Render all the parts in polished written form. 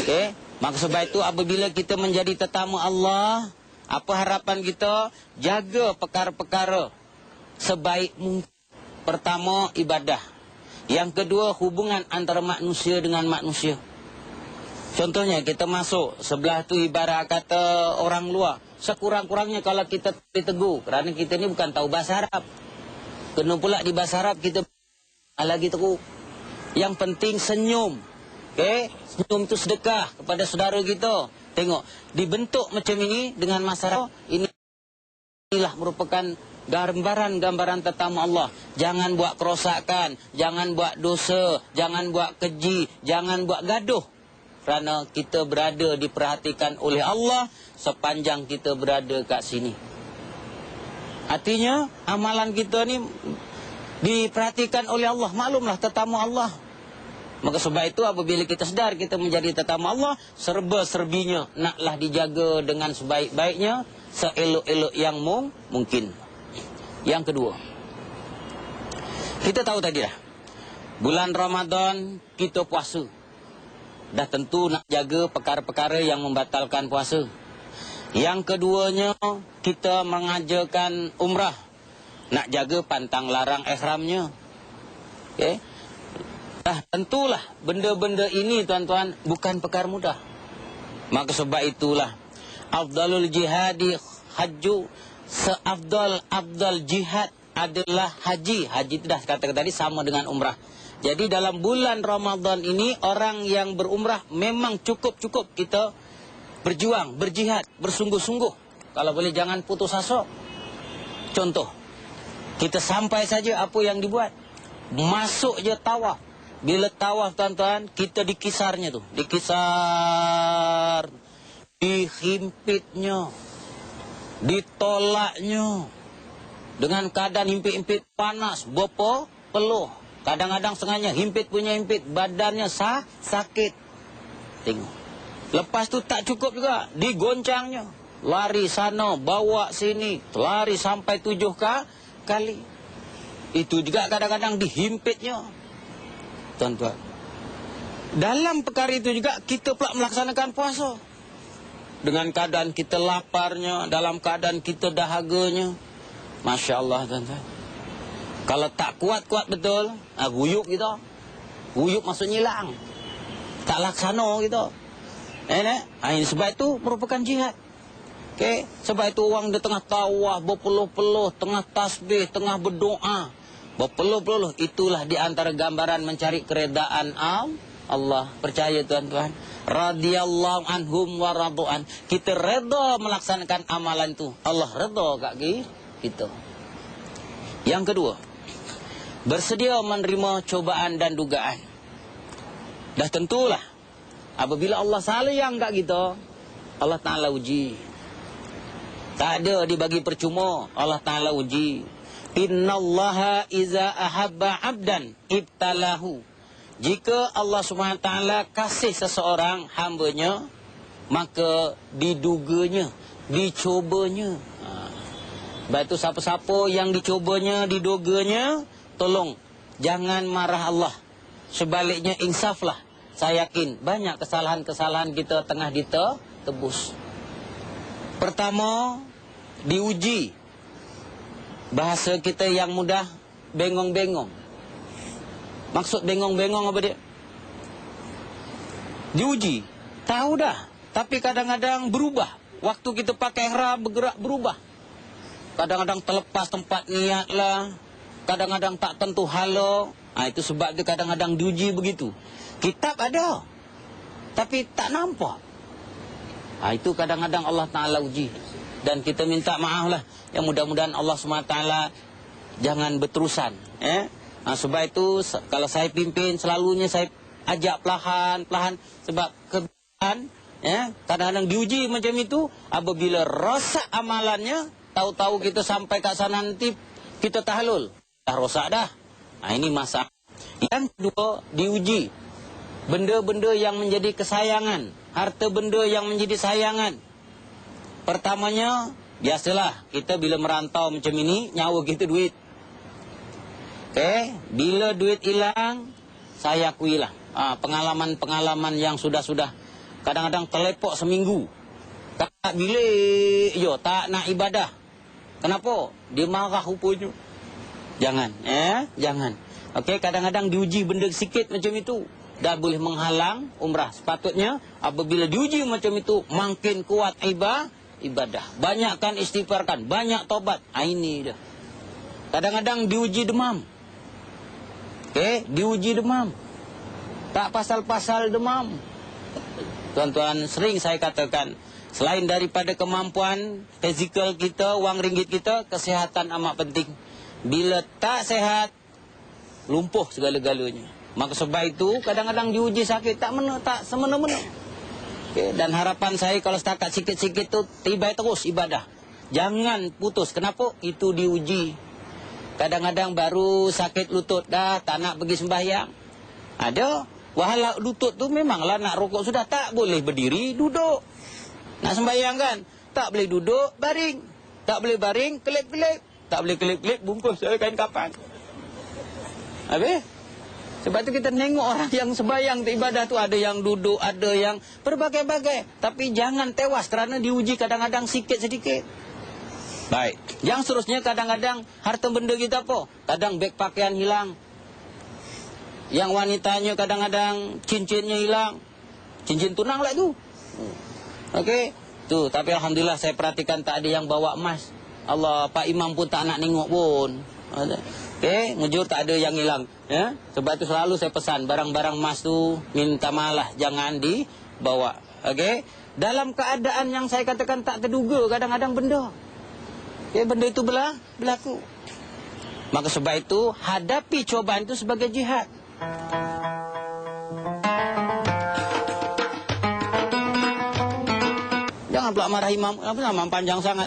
Okey, maka sebab itu apabila kita menjadi tetamu Allah, apa harapan kita? Jaga perkara-perkara sebaik mungkin. Pertama, ibadah. Yang kedua, hubungan antara manusia dengan manusia. Contohnya, kita masuk sebelah tu ibarat kata orang luar. Sekurang-kurangnya kalau kita ditegur, kerana kita ni bukan tahu bahasa Arab. Kena pula di bahasa Arab kita lagi tegur. Yang penting senyum. Okey, senyum itu sedekah kepada saudara kita. Tengok, dibentuk macam ini dengan masyarakat, inilah merupakan gambaran tetamu Allah. Jangan buat kerosakan, jangan buat dosa, jangan buat keji, jangan buat gaduh. Kerana kita berada diperhatikan oleh Allah sepanjang kita berada kat sini. Artinya, amalan kita ni diperhatikan oleh Allah. Maklumlah tetamu Allah. Maka sebab itu apabila kita sedar kita menjadi tetamu Allah, serba-serbinya naklah dijaga dengan sebaik-baiknya, seelok-elok yang mungkin. Yang kedua, kita tahu tadi dah, bulan Ramadan kita puasa. Dah tentu nak jaga perkara-perkara yang membatalkan puasa. Yang keduanya, kita mengajarkan umrah. Nak jaga pantang larang ihramnya. Okey. Dah tentulah benda-benda ini tuan-tuan bukan perkara mudah. Maka sebab itulah afdalul jihadi hajju, seafdal jihad adalah haji. Haji itu dah katakan tadi sama dengan umrah. Jadi dalam bulan Ramadan ini orang yang berumrah memang cukup kita berjuang, berjihad, bersungguh-sungguh. Kalau boleh jangan putus asa. Contoh, kita sampai saja apa yang dibuat. Masuk je tawaf. Bila tawaf tuan-tuan, kita dikisarnya tu. Dikisar. Dihimpitnya. Ditolaknya. Dengan keadaan himpit-himpit panas. Berapa? Peluh. Kadang-kadang sengaja himpit punya himpit. Badannya sakit. Tengok. Lepas tu tak cukup juga. Digoncangnya. Lari sana, bawa sini. Lari sampai 7 kali. Itu juga kadang-kadang dihimpitnya. Tuan-tuan, dalam perkara itu juga kita pula melaksanakan puasa. Dengan keadaan kita laparnya, dalam keadaan kita dahaganya. Masya Allah tuan-tuan. Kalau tak kuat-kuat betul, guyup kita. Guyup maksudnya hilang. Tak laksana kita. Ini sebab itu merupakan jihad. Okay? Sebab itu orang di tengah tawaf, berpeluh-peluh, tengah tasbih, tengah berdoa. Berpeluh-peluh, itulah di antara gambaran mencari keredaan Allah. Percaya tuan-tuan, radhiyallahu anhum wa radu'an. Kita reda melaksanakan amalan itu, Allah reda kat kita. Yang kedua, bersedia menerima cobaan dan dugaan. Dah tentulah apabila Allah sayang kat kita, Allah Ta'ala uji. Tak ada dibagi percuma, Allah Ta'ala uji. Innallaha iza ahabba abdan ibtalahu. Jika Allah SWT kasih seseorang hambanya, maka diduganya, dicobanya. Sebab itu siapa-siapa yang dicobanya, diduganya, tolong jangan marah Allah. Sebaliknya insaflah. Saya yakin banyak kesalahan-kesalahan kita tengah ditebus. Pertama, diuji. Bahasa kita yang mudah, bengong-bengong. Maksud bengong-bengong apa dia? Diuji. Tahu dah. Tapi kadang-kadang berubah. Waktu kita pakai ihram bergerak berubah. Kadang-kadang terlepas tempat niat lah. Kadang-kadang tak tentu hala. Itu sebab dia kadang-kadang diuji begitu. Kitab ada. Tapi tak nampak. Itu kadang-kadang Allah Ta'ala uji. Dan kita minta maaf lah. Yang mudah-mudahan Allah SWT jangan berterusan. Sebab itu kalau saya pimpin selalunya saya ajak pelahan-pelahan. Sebab kebiasaan kadang-kadang diuji macam itu. Apabila rosak amalannya, tahu-tahu kita sampai kat sana nanti kita tahlul. Dah rosak dah. Ini masalah. Yang kedua, diuji. Benda-benda yang menjadi kesayangan. Harta benda yang menjadi sayangan. Pertamanya, biasalah kita bila merantau macam ini, nyawa kita duit. Bila duit hilang, saya akuilah pengalaman-pengalaman yang sudah-sudah Kadang-kadang telepok seminggu. Tak bilik je, tak nak ibadah. Kenapa? Dia marah rupanya. Jangan, jangan. Okey, kadang-kadang diuji benda sikit macam itu, dah boleh menghalang umrah. Sepatutnya apabila diuji macam itu, makin kuat ibadah. Banyakkan istighfarkan, banyak tobat. Ini dah. Kadang-kadang diuji demam. Okey, diuji demam. Tak pasal-pasal demam. Tuan-tuan, sering saya katakan, selain daripada kemampuan fizikal kita, wang ringgit kita, kesihatan amat penting. Bila tak sehat, lumpuh segala-galanya. Maka sebab itu, kadang-kadang diuji sakit, tak semena-mena. Okay? Dan harapan saya kalau setakat sikit-sikit tu, tiba terus ibadah. Jangan putus. Kenapa? Itu diuji. Kadang-kadang baru sakit lutut dah, tak nak pergi sembahyang. Ada. Wahala lutut tu memanglah nak rokok sudah, tak boleh berdiri, duduk. Nak sembahyang kan? Tak boleh duduk, baring. Tak boleh baring, kelip-kelip. Tak boleh kelip-kelip, bungkus kain kapan. Habis? Sebab tu kita tengok orang yang sembahyang ibadah tu, ada yang duduk, ada yang berbagai-bagai. Tapi jangan tewas kerana diuji kadang-kadang sikit-sedikit. Baik. Yang seterusnya kadang-kadang harta benda kita apa? Kadang beg pakaian hilang. Yang wanitanya kadang-kadang cincinnya hilang. Cincin tunang lah tu. Okey. Tu, tapi alhamdulillah saya perhatikan tak ada yang bawa emas. Allah, Pak Imam pun tak nak tengok pun. Okey, mujur tak ada yang hilang, ya. Sebab tu selalu saya pesan barang-barang emas tu minta malah jangan dibawa. Okey. Dalam keadaan yang saya katakan tak terduga kadang-kadang benda. Okey, benda itu berlaku. Maka sebab itu hadapi cubaan itu sebagai jihad. Jangan pula marah imam. Apa nama panjang sangat?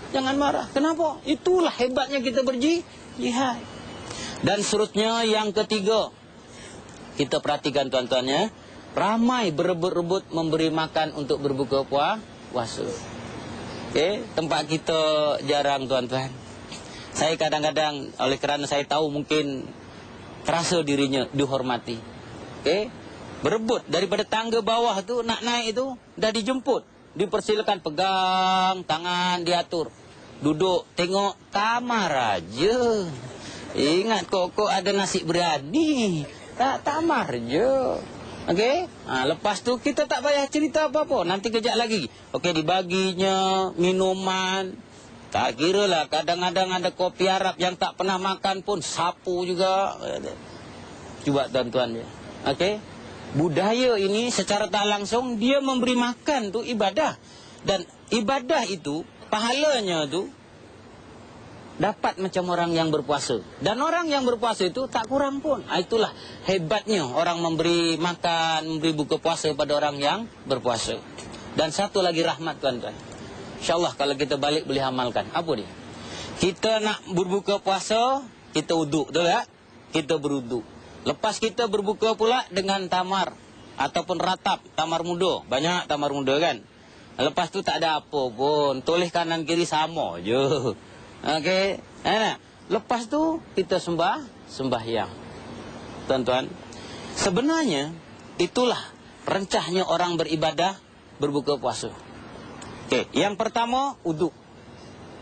Jangan marah. Kenapa? Itulah hebatnya kita berjihad. Dan seterusnya yang ketiga, kita perhatikan tuan-tuannya, ramai berebut-rebut memberi makan untuk berbuka puasa. Okey, tempat kita jarang tuan-tuan. Saya kadang-kadang oleh kerana saya tahu mungkin terasa dirinya dihormati. Okey, berebut daripada tangga bawah tu nak naik itu dah dijemput. Dipersilakan pegang tangan, diatur. Duduk tengok tamar aja. Ingat kok ada nasi berani. Tak tamar je. Okey? Lepas tu kita tak payah cerita apa-apa. Nanti kejap lagi. Okey, dibaginya minuman. Tak kira lah. Kadang-kadang ada kopi Arab yang tak pernah makan pun sapu juga. Cuba tuan-tuan dia. Okey? Budaya ini secara tak langsung dia memberi makan tu ibadah. Dan ibadah itu pahalanya tu dapat macam orang yang berpuasa. Dan orang yang berpuasa itu tak kurang pun. Itulah hebatnya orang memberi makan, memberi buka puasa pada orang yang berpuasa. Dan satu lagi rahmat tuan-tuan. InsyaAllah kalau kita balik boleh amalkan. Apa dia? Kita nak berbuka puasa, kita uduk, betul tak? Kita beruduk. Lepas kita berbuka pula dengan tamar ataupun ratap, tamar muda. Banyak tamar muda kan? Lepas tu tak ada apa pun. Toleh kanan kiri sama je. Okey. Lepas tu kita sembahyang. Tuan-tuan, sebenarnya itulah rencahnya orang beribadah berbuka puasa. Okey, yang pertama uduk.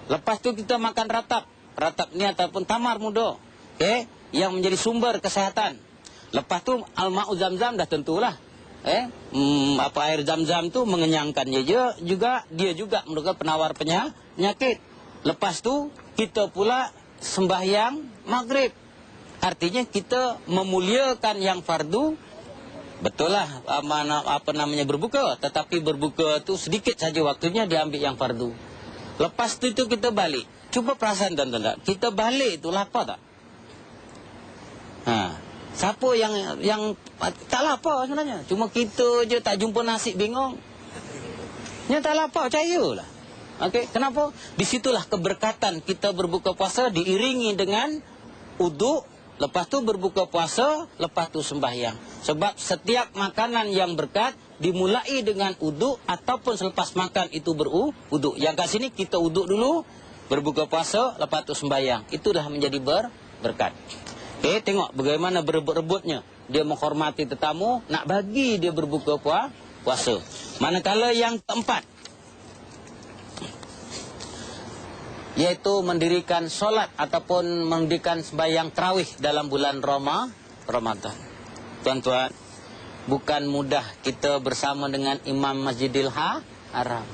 Lepas tu kita makan ratap. Ratap ni ataupun tamar muda. Okey, yang menjadi sumber kesehatan. Lepas tu al-ma'u zam-zam dah tentulah. Air zam-zam tu mengenyangkan dia juga merupakan penawar penyakit. Lepas tu kita pula sembahyang maghrib. Artinya kita memuliakan yang fardu. Betul lah apa namanya berbuka, tetapi berbuka tu sedikit saja waktunya diambil yang fardu. Lepas tu kita balik. Cuba perasan tuan-tuan, kita balik tu lapar tak? Siapa yang tak lapar sebenarnya? Cuma kita je tak jumpa nasi bingung. Yang tak lapar percayalah. Okey, kenapa? Disitulah keberkatan kita berbuka puasa diiringi dengan uduk, lepas tu berbuka puasa, lepas tu sembahyang. Sebab setiap makanan yang berkat dimulai dengan uduk ataupun selepas makan itu beruduk. Yang kat sini kita uduk dulu, berbuka puasa, lepas tu sembahyang. Itu dah menjadi berkat. Okey, tengok bagaimana berebut-rebutnya. Dia menghormati tetamu, nak bagi dia berbuka puasa. Manakala yang keempat, yaitu mendirikan solat ataupun mendirikan sembahyang tarawih dalam bulan Ramadan. Tuan-tuan, bukan mudah kita bersama dengan Imam Masjidil Haram.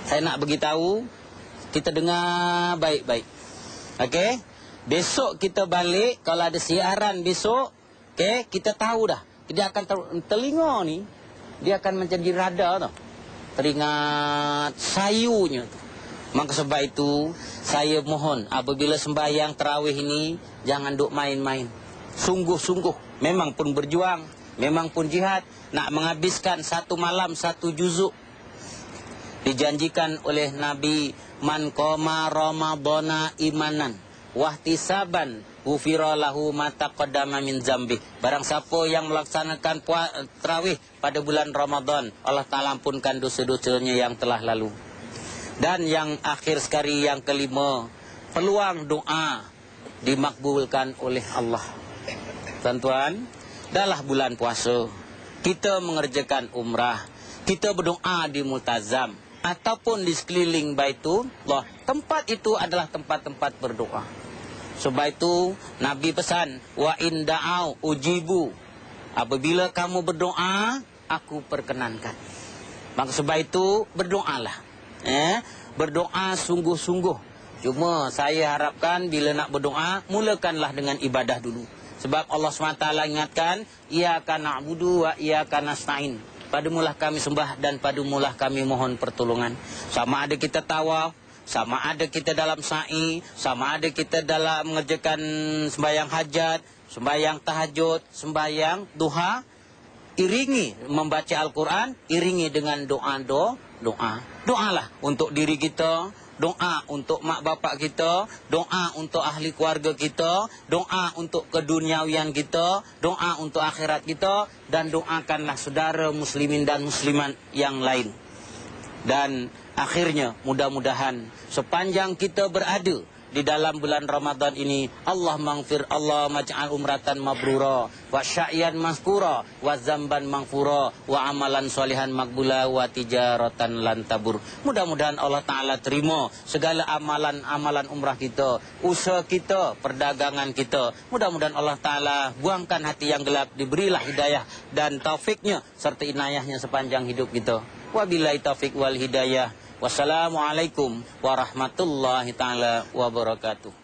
Saya nak beritahu, kita dengar baik-baik. Okey? Besok kita balik, kalau ada siaran besok, okey, kita tahu dah. Dia akan telinga ni, dia akan menjadi rada tau. Teringat sayunya tu. Maka sebab itu, saya mohon apabila sembahyang tarawih ini, jangan duk main-main. Sungguh-sungguh, memang pun berjuang, memang pun jihad, nak menghabiskan satu malam, satu juzuk. Dijanjikan oleh Nabi, man qama ramadhana imanan, wahtisaban, ghufira lahu ma taqaddama min zambi. Barang siapa yang melaksanakan tarawih pada bulan Ramadan, Allah Ta'ala ampunkan dosa-dosanya yang telah lalu. Dan yang akhir sekali, yang kelima, peluang doa dimakbulkan oleh Allah. Tuan-tuan, dalam bulan puasa, kita mengerjakan umrah, kita berdoa di Multazam, ataupun di sekeliling Baitullah. Tempat itu adalah tempat-tempat berdoa. Sebab itu, Nabi pesan, wa in da'au ujibu. Apabila kamu berdoa, aku perkenankan. Maka sebab itu, berdoalah. Berdoa sungguh-sungguh. Cuma saya harapkan bila nak berdoa, mulakanlah dengan ibadah dulu. Sebab Allah SWT ingatkan, iyyaka na'budu wa iyyaka nasta'in. Padamulah kami sembah dan padamulah kami mohon pertolongan. Sama ada kita tawaf, sama ada kita dalam sa'i, sama ada kita dalam mengerjakan sembahyang hajat, sembahyang tahajud, sembahyang duha, iringi membaca Al-Quran, iringi dengan doa. Doalah untuk diri kita, doa untuk mak bapak kita, doa untuk ahli keluarga kita, doa untuk keduniawian kita, doa untuk akhirat kita, dan doakanlah saudara muslimin dan muslimat yang lain. Dan akhirnya mudah-mudahan sepanjang kita berada di dalam bulan Ramadan ini, Allah maghfir, Allah maj'al umratan mabrura, wa sya'yan mazkura, wa zamban maghfura, wa amalan solihan makbula, wa tijaratan lan tabur. Mudah-mudahan Allah Ta'ala terima segala amalan-amalan umrah kita, usaha kita, perdagangan kita. Mudah-mudahan Allah Ta'ala buangkan hati yang gelap, diberilah hidayah dan taufiknya serta inayahnya sepanjang hidup kita. Wabillahi taufik wal hidayah. Wassalamualaikum warahmatullahi ta'ala wabarakatuh.